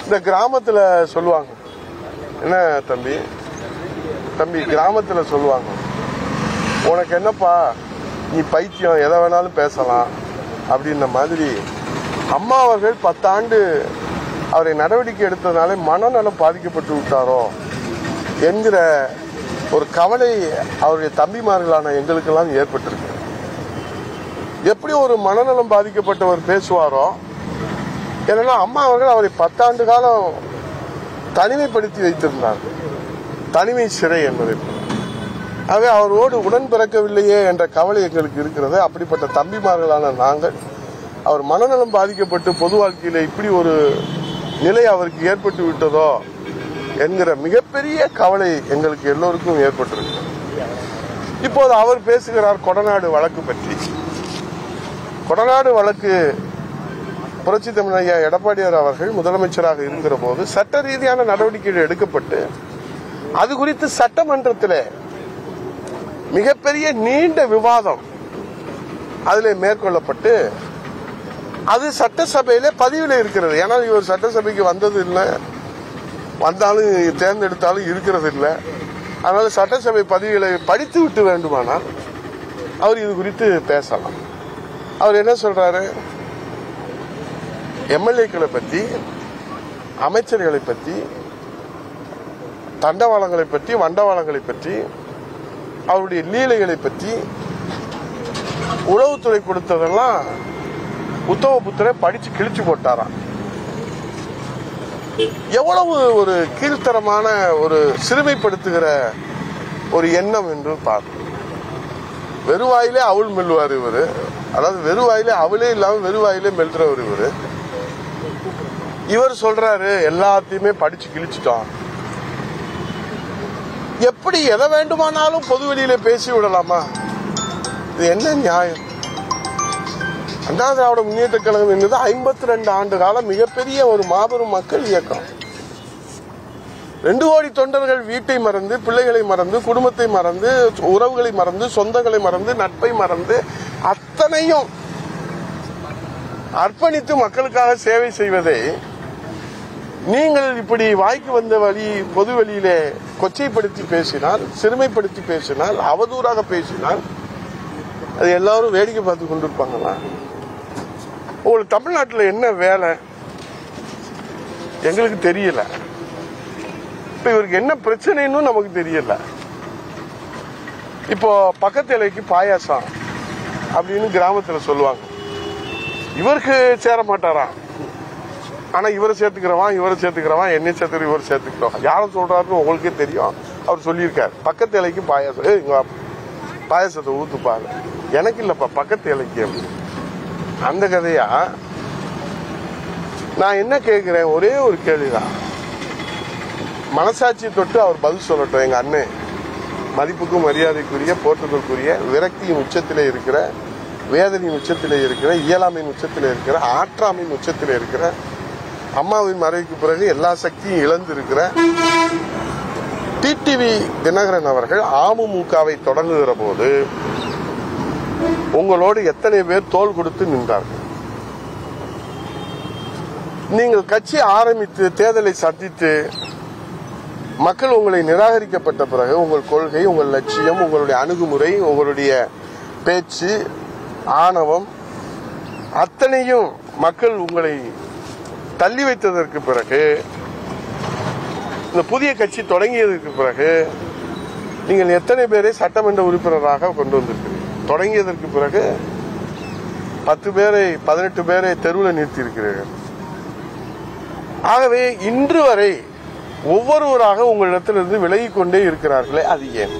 இந்த கிராமத்துல சொல்லுவாங்க, என்ன தம்பி தம்பி கிராமத்துல சொல்லுவாங்க, உனக்கு என்னப்பா நீ பைத்தியம், எதை வேணாலும் பேசலாம் அப்படின்ற மாதிரி. அம்மா அவர்கள் 10 ஆண்டு அவரை நடவடிக்கை எடுத்ததுனால மனநலம் பாதிக்கப்பட்டு விட்டாரோ என்கிற ஒரு கவலை அவருடைய தம்பிமார்களான எங்களுக்கெல்லாம் ஏற்பட்டிருக்கு. எப்படி ஒரு மனநலம் பாதிக்கப்பட்டவர் பேசுவாரோ, ஏன்னா அம்மா அவர்கள் அவரை 10 ஆண்டு காலம் தனிமைப்படுத்தி வைத்திருந்தார், தனிமை சிறை என்பதை. ஆகவே அவரோடு உடன் பிறக்கவில்லையே என்ற கவலை எங்களுக்கு இருக்கிறது. அப்படிப்பட்ட தம்பிமார்களான நாங்கள் அவர் மனநலம் பாதிக்கப்பட்டு பொது வாழ்க்கையில இப்படி ஒரு நிலை அவருக்கு ஏற்பட்டு விட்டதோ என்கிற மிகப்பெரிய கவலை எங்களுக்கு எல்லோருக்கும் ஏற்பட்டிருக்கு. இப்போது அவர் பேசுகிறார் கொடநாடு வழக்கு பற்றி. கொடநாடு வழக்கு புரட்சி தமிழ் எடப்பாடியார் அவர்கள் முதலமைச்சராக இருக்கிற போது சட்ட ரீதியான நடவடிக்கைகள் எடுக்கப்பட்டு அது குறித்து சட்டமன்றத்தில் மிகப்பெரிய நீண்ட விவாதம் அதில் மேற்கொள்ளப்பட்டு அது சட்டசபையில பதிவில் இருக்கிறது. ஏன்னா இவர் சட்டசபைக்கு வந்தது இல்லை, வந்தாலும் தேர்ந்தெடுத்தாலும் இருக்கிறது இல்லை. அதனால சட்டசபை பதிவுகளை படித்து விட்டு வேண்டுமானால் அவர் இது குறித்து பேசலாம். அவர் என்ன சொல்றாரு, எம்எல்ஏக்களை பற்றி, அமைச்சர்களை பற்றி, தண்டவாளங்களை பற்றி, வண்டவாளங்களை பற்றி, அவருடைய லீலைகளை பற்றி, உளவுத்துறை கொடுத்ததெல்லாம் உத்தமபுத்திரை படிச்சு கிழிச்சு போட்டாராம். எவ்வளவு ஒரு கீழ்த்தரமான ஒரு சிறுமைப்படுத்துகிற ஒரு எண்ணம் என்று பார்ப்போம். வெறுவாயிலே அவள் மெல்லுவார் இவரு, அதாவது வெறுவாயிலே அவளே இல்லாம வெறுவாயிலே மெல்றவர் இவரு. இவர் சொல்றாரு எல்லாத்தையுமே படிச்சு கிழிச்சிட்டோம். எப்படி எதை வேண்டுமானாலும் பொது வெளியில பேசி விடலாமா? இது என்ன நியாயம்? அண்ணா திராவிட முன்னேற்ற கழகம் என்பது 52 ஆண்டு காலம் மிகப்பெரிய ஒரு மாபெரும் மக்கள் இயக்கம். 2 கோடி தொண்டர்கள் வீட்டை மறந்து, பிள்ளைகளை மறந்து, குடும்பத்தை மறந்து, உறவுகளை மறந்து, சொந்தங்களை மறந்து, நட்பை மறந்து, அத்தனையும் அர்ப்பணித்து மக்களுக்காக சேவை செய்வதை நீங்கள் இப்படி வாய்க்கு வந்த வழி பொது வெளியிலே கொச்சைப்படுத்தி பேசினால், சிறுமைப்படுத்தி பேசினால், அவதூறாக பேசினால் அது எல்லாரும் வேடிக்கை பார்த்து கொண்டிருப்பாங்களா? உங்களுக்கு தமிழ்நாட்டில் என்ன வேலை எங்களுக்கு தெரியல. இப்ப இவருக்கு என்ன பிரச்சனைன்னு நமக்கு தெரியல. இப்போ பக்கத்து இலைக்கு பாயாசம் அப்படின்னு கிராமத்தில் சொல்லுவாங்க. இவருக்கு சேர மாட்டாராம், ஆனா இவரை சேர்த்துக்கிறவான், இவரை சேர்த்துக்கிறவான், என்னை சேர்த்துக்கிற இவரை சேர்த்துக்கிறோம். யாரும் சொல்றாருன்னு உங்களுக்கே தெரியும். அவர் சொல்லியிருக்காரு, பக்கத்து இலைக்கு பாயாசம், இங்க பாயாசத்தை ஊத்துப்பாங்க. எனக்கு இல்லப்பா, பக்கத்து இலைக்கு. அந்த கதையா? நான் என்ன கேட்கிறேன், ஒரே ஒரு கேள்விதான். மனசாட்சி தொட்டு அவர் பதில் சொல்லட்டும். எங்க அண்ணன் மதிப்புக்கும் மரியாதைக்குரிய, போற்றுதலுக்குரிய, விரக்தியின் உச்சத்திலே இருக்கிற, வேதனையின் உச்சத்திலே இருக்கிற, இயலாமையின் உச்சத்திலே இருக்கிற, ஆற்றாமையின் உச்சத்திலே இருக்கிற, அம்மாவின் மறைவுக்கு பிறகு எல்லா சக்தியும் இழந்து இருக்கிற டிடிவி தினகரன் அவர்கள் அமமுகவை தொடங்குகிற போது உங்களோடு எத்தனை பேர் தோள் கொடுத்து நின்றார்கள்? நீங்கள் கட்சி ஆரம்பித்து தேர்தலை சந்தித்து மக்கள் உங்களை நிராகரிக்கப்பட்ட பிறகு உங்கள் கொள்கை, உங்கள் லட்சியம், உங்களுடைய அணுகுமுறை, உங்களுடைய பேச்சு, ஆணவம் அத்தனையும் மக்கள் உங்களை தள்ளி வைத்ததற்கு பிறகு, இந்த புதிய கட்சி தொடங்கியதற்கு பிறகு நீங்கள் எத்தனை பேரை சட்டமன்ற உறுப்பினராக கொண்டு வந்திருக்கிறீர்கள்? தொடங்கியதற்கு பிறகு 10 பேரை 18 பேரை தெருவில் நிறுத்தி இருக்கிறீர்கள். ஆகவே இன்று வரை ஒவ்வொருவராக உங்களிடத்திலிருந்து விலகிக் கொண்டே இருக்கிறார்களே, அது ஏன்?